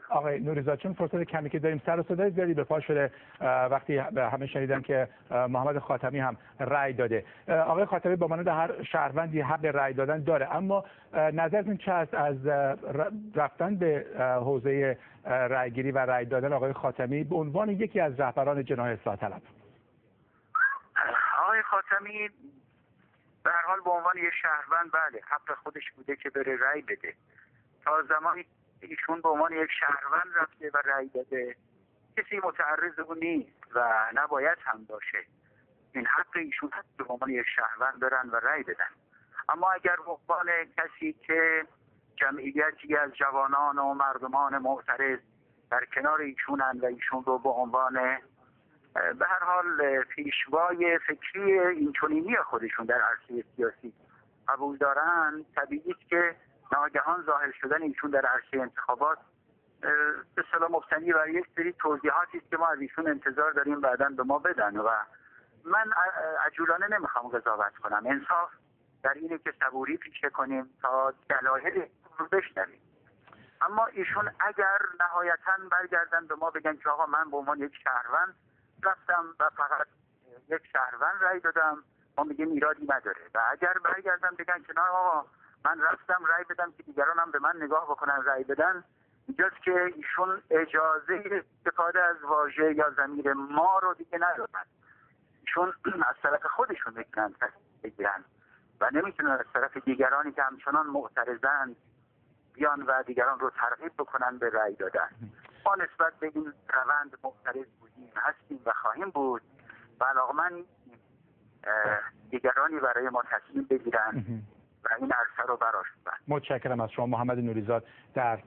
آقای نوریزاد، چون فرصت کمی که داریم، سر و صدای زیادی به پا شده وقتی همه شنیدن که محمد خاتمی هم رأی داده. آقای خاتمی با مانند هر شهروندی حق رأی دادن داره، اما نظرتون چه است از رفتن به حوزه رأیگیری و رأی دادن آقای خاتمی به عنوان یکی از رهبران جناح اصلاح طلب؟ آقای خاتمی به هر حال به عنوان یک شهروند بله حق خودش بوده که بره رأی بده. تا زمانی ایشون به عنوان یک شهروند رفته و رأی داده، کسی متعرض او نیست و نباید هم باشه. این حق ایشون هست به عنوان یک شهروند برن و رأی بدن. اما اگر به عنوان کسی که جمعیتی از جوانان و مردمان معترض در کنار ایشونن و ایشون رو به عنوان به هر حال پیشوای فکری اینچنینی خودشون در عرصه سیاسی قبول دارن، طبیعی است که ناگهان ظاهر شدن ایشون در عرصه انتخابات به اصطلاح مبتنی بر یک سری توضیحاتی است که ما از ایشون انتظار داریم بعداً به ما بدن و من عجولانه نمیخوام قضاوت کنم. انصاف در اینه که صبوری پیشه کنیم تا دلایل رو بشنویم. اما ایشون اگر نهایتاً برگردن به ما بگن که آقا من به عنوان یک شهروند رفتم و فقط یک شهروند رأی دادم، ما میگیم ایرادی نداره. و اگر برگردن بگن که نه آقا من رفتم رأی بدم که دیگران هم به من نگاه بکنن رأی بدن، اینجاست که ایشون اجازه استفاده از واژه یا ضمیر ما رو دیگه ندارن. ایشون از طرف خودشون میتونن بگیرن و نمیتونن از طرف دیگرانی که همچنان معترضن بیان و دیگران رو ترغیب بکنن به رأی دادن. ما نسبت به این روند معترض بودیم، هستیم و خواهیم بود و علاقمند دیگرانی برای ما تصمیم بگیرن و این عرصه رو براش ببرن. متشکرم از شما محمد نوریزاد در